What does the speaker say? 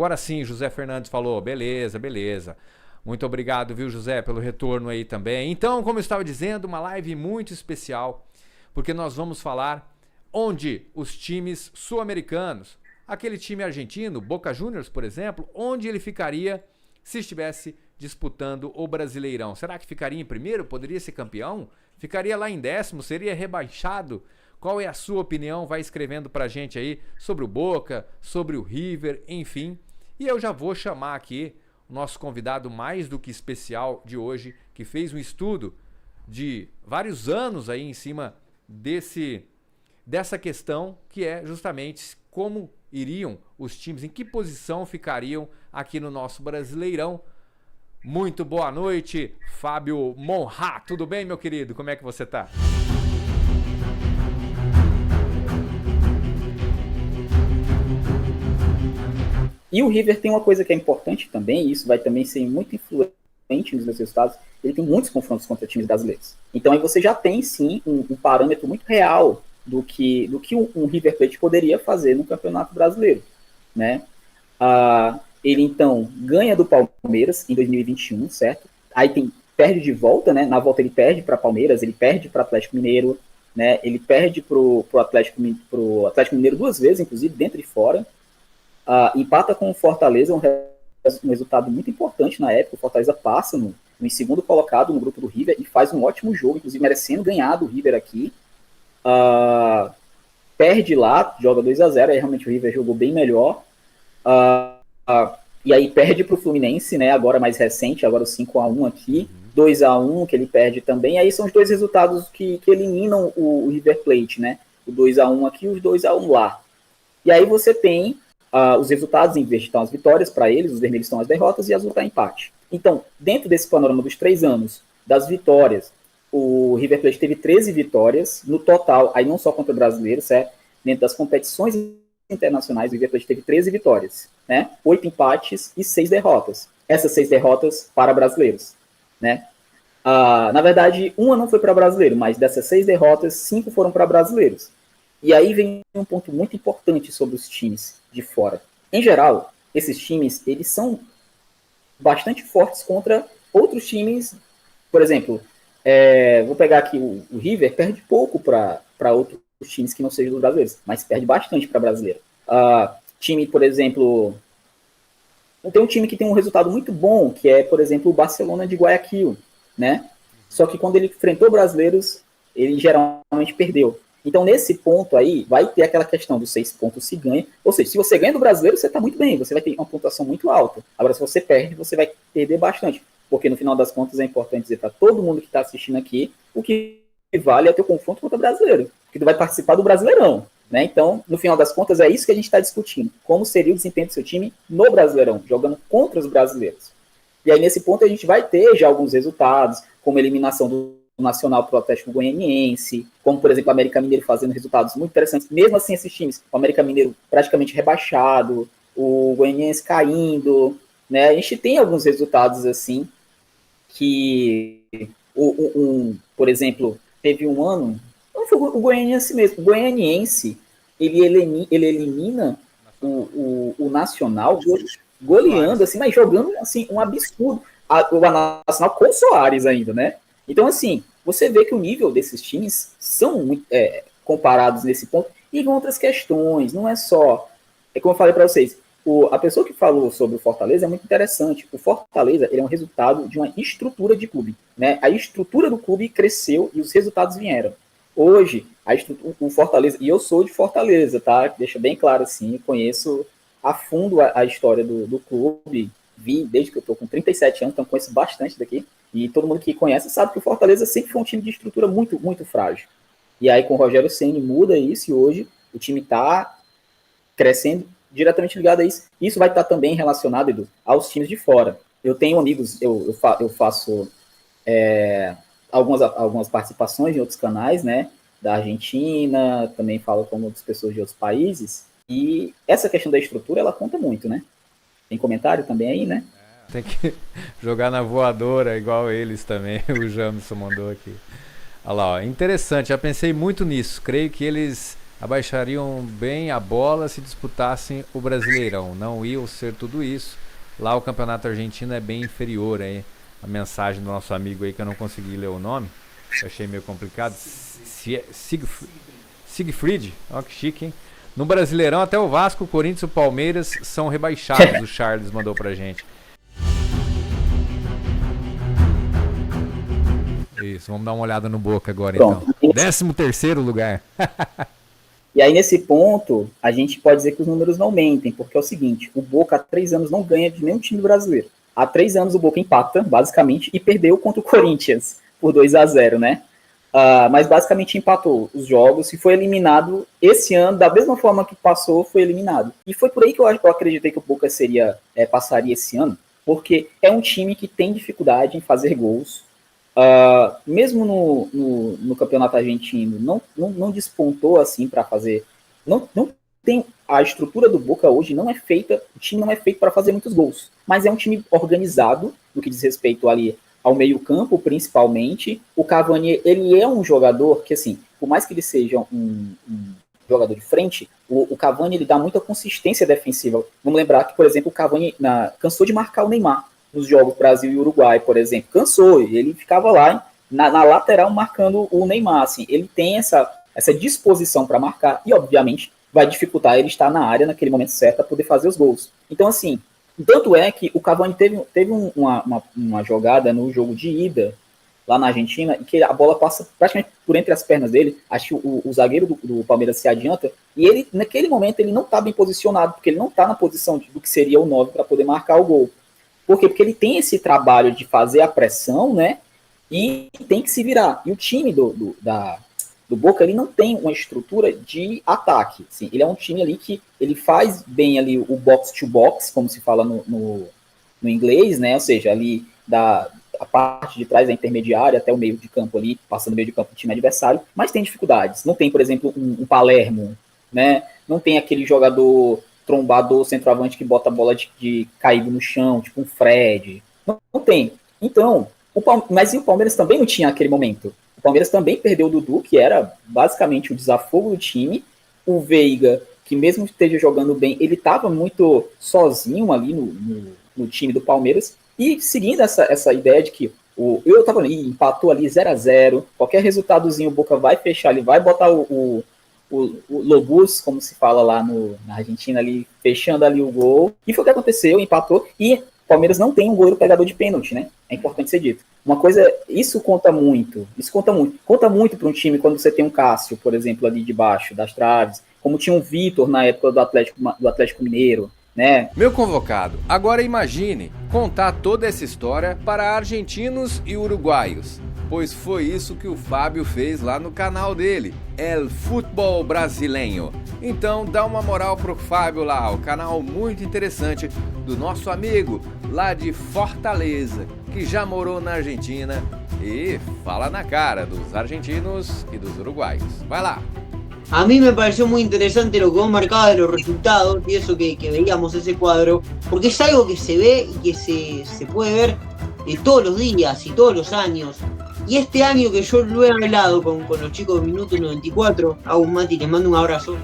Agora sim, José Fernandes falou, beleza, beleza. Muito obrigado, viu, José, pelo retorno aí também. Então, como eu estava dizendo, uma live muito especial, porque nós vamos falar onde os times sul-americanos, aquele time argentino, Boca Juniors, por exemplo, onde ele ficaria se estivesse disputando o Brasileirão. Será que ficaria em primeiro? Poderia ser campeão? Ficaria lá em décimo? Seria rebaixado? Qual é a sua opinião? Vai escrevendo pra gente aí sobre o Boca, sobre o River, enfim. E eu já vou chamar aqui o nosso convidado mais do que especial de hoje, que fez um estudo de vários anos aí em cima dessa questão, que é justamente como iriam os times, em que posição ficariam aqui no nosso Brasileirão. Muito boa noite, Fábio Monra. Tudo bem, meu querido? Como é que você tá? E o River tem uma coisa que é importante também, e isso vai também ser muito influente nos resultados, ele tem muitos confrontos contra times brasileiros. Então aí você já tem sim um parâmetro muito real do que um River Plate poderia fazer no Campeonato Brasileiro, né? Ele então ganha do Palmeiras em 2021, certo? Aí perde de volta, né? Na volta ele perde para Palmeiras, ele perde para Atlético Mineiro, né? Ele perde pro Atlético Mineiro duas vezes, inclusive dentro e fora. Empata com o Fortaleza, um resultado muito importante na época. O Fortaleza passa no segundo colocado no grupo do River e faz um ótimo jogo, inclusive merecendo ganhar do River aqui. Perde lá, joga 2-0, aí realmente o River jogou bem melhor. E aí perde para o Fluminense, né? Agora mais recente, agora o 5-1 aqui, 2-1 que ele perde também. Aí são os dois resultados que eliminam o River Plate, né? O 2-1 aqui e os 2-1 lá. E aí você tem os resultados, em vez de estar as vitórias para eles, os vermelhos estão as derrotas e azul está empate. Então, dentro desse panorama dos 3 anos, das vitórias, o River Plate teve 13 vitórias no total, aí não só contra o brasileiro, certo? Dentro das competições internacionais, o River Plate teve 13 vitórias, né? 8 empates e 6 derrotas. Essas 6 derrotas para brasileiros, né? Na verdade, uma não foi para brasileiro, mas dessas 6 derrotas, 5 foram para brasileiros. E aí vem um ponto muito importante sobre os times de fora. Em geral, esses times, eles são bastante fortes contra outros times. Por exemplo, vou pegar aqui o River, perde pouco para outros times que não sejam dos brasileiros, mas perde bastante para brasileiro. Time, por exemplo, tem um time que tem um resultado muito bom, que é, por exemplo, o Barcelona de Guayaquil, né? Só que quando ele enfrentou brasileiros, ele geralmente perdeu. Então, nesse ponto aí, vai ter aquela questão dos 6 pontos se ganha. Ou seja, se você ganha do brasileiro, você está muito bem, você vai ter uma pontuação muito alta. Agora, se você perde, você vai perder bastante. Porque, no final das contas, é importante dizer para todo mundo que está assistindo aqui, o que vale é o teu confronto contra o brasileiro. Porque tu vai participar do Brasileirão, né? Então, no final das contas, é isso que a gente está discutindo. Como seria o desempenho do seu time no Brasileirão, jogando contra os brasileiros. E aí, nesse ponto, a gente vai ter já alguns resultados, como a eliminação do Nacional para o Atlético Goianiense, como, por exemplo, o América Mineiro fazendo resultados muito interessantes. Mesmo assim, esses times, o América Mineiro praticamente rebaixado, o Goianiense caindo, né? A gente tem alguns resultados assim que, por exemplo, teve um ano, não foi o Goianiense mesmo, o Goianiense, ele elimina o Nacional goleando, assim, mas jogando assim, um absurdo. O Nacional com o Soares ainda, né? Então, assim, você vê que o nível desses times são muito comparados nesse ponto e com outras questões. Não é só... como eu falei para vocês, a pessoa que falou sobre o Fortaleza é muito interessante. O Fortaleza ele é um resultado de uma estrutura de clube, né? A estrutura do clube cresceu e os resultados vieram. Hoje, o Fortaleza... E eu sou de Fortaleza, tá? Deixa bem claro assim, conheço a fundo a história do clube. Vi desde que eu tô com 37 anos, então conheço bastante daqui. E todo mundo que conhece sabe que o Fortaleza sempre foi um time de estrutura muito, muito frágil. E aí com o Rogério Ceni muda isso e hoje o time está crescendo diretamente ligado a isso. Isso vai estar também relacionado, Edu, aos times de fora. Eu tenho amigos, eu faço algumas participações em outros canais, né? Da Argentina, também falo com outras pessoas de outros países. E essa questão da estrutura, ela conta muito, né? Tem comentário também aí, né? Tem que jogar na voadora, igual eles também, o Jamison mandou aqui. Olha lá, ó, interessante, já pensei muito nisso. Creio que eles abaixariam bem a bola se disputassem o Brasileirão. Não ia ser tudo isso. Lá o campeonato argentino é bem inferior. Aí. A mensagem do nosso amigo aí, que eu não consegui ler o nome, eu achei meio complicado. Siegfried, ó que chique, hein? No Brasileirão, até o Vasco, o Corinthians e o Palmeiras são rebaixados, o Charles mandou pra gente. Isso, vamos dar uma olhada no Boca agora. Pronto. Então. 13º lugar. E aí, nesse ponto, a gente pode dizer que os números não mentem, porque é o seguinte, o Boca há 3 anos não ganha de nenhum time brasileiro. Há 3 anos o Boca empata, basicamente, e perdeu contra o Corinthians por 2-0, né? Mas basicamente empatou os jogos e foi eliminado esse ano, da mesma forma que passou, foi eliminado. E foi por aí que eu acreditei que o Boca passaria esse ano, porque é um time que tem dificuldade em fazer gols. Mesmo no campeonato argentino, não despontou assim para fazer. Não tem a estrutura do Boca hoje, não é feita, o time não é feito para fazer muitos gols, mas é um time organizado no que diz respeito ali ao meio-campo, principalmente. O Cavani, ele é um jogador que, assim, por mais que ele seja um jogador de frente, o Cavani, ele dá muita consistência defensiva. Vamos lembrar que, por exemplo, o Cavani cansou de marcar o Neymar nos jogos Brasil e Uruguai, por exemplo. Cansou, ele ficava lá na lateral marcando o Neymar. Assim, ele tem essa disposição para marcar e, obviamente, vai dificultar ele estar na área naquele momento certo para poder fazer os gols. Então, assim, tanto é que o Cavani teve uma jogada no jogo de ida, lá na Argentina, em que a bola passa praticamente por entre as pernas dele. Acho que o zagueiro do Palmeiras se adianta, e ele, naquele momento, ele não está bem posicionado, porque ele não está na posição do que seria o 9 para poder marcar o gol. Por quê? Porque ele tem esse trabalho de fazer a pressão, né, e tem que se virar. E o time do Boca, ele não tem uma estrutura de ataque. Assim, ele é um time ali que ele faz bem ali o box to box, como se fala no inglês, né? Ou seja, ali a parte de trás da intermediária até o meio de campo ali, passando o meio de campo do time adversário, mas tem dificuldades. Não tem, por exemplo, um Palermo, né? Não tem aquele jogador trombador, centroavante que bota a bola de caído no chão, tipo um Fred. Não tem. Então, mas e o Palmeiras também não tinha aquele momento. O Palmeiras também perdeu o Dudu, que era basicamente o desafogo do time. O Veiga, que mesmo esteja jogando bem, ele estava muito sozinho ali no time do Palmeiras. E seguindo essa ideia de que eu estava ali, empatou ali 0-0, qualquer resultadozinho o Boca vai fechar, ele vai botar o Lobus, como se fala lá na Argentina, ali, fechando ali o gol. E foi o que aconteceu, empatou. E o Palmeiras não tem um goleiro pegador de pênalti, né? É importante ser dito. Uma coisa, isso conta muito. Conta muito para um time quando você tem um Cássio, por exemplo, ali debaixo das traves, como tinha um Vitor na época do Atlético Mineiro, né? Meu convocado, agora imagine contar toda essa história para argentinos e uruguaios, pois foi isso que o Fábio fez lá no canal dele, El Futebol Brasileño. Então dá uma moral pro Fábio lá, o canal muito interessante do nosso amigo lá de Fortaleza, que já morou na Argentina e fala na cara dos argentinos y dos uruguayos. Vai lá. A mí me pareció muy interesante lo que vos marcabas de los resultados y eso que veíamos ese cuadro, porque es algo que se ve y que se puede ver todos los días y todos los años. Y este año que yo lo he hablado con los chicos de Minuto 94, a Mati, les mando un abrazo,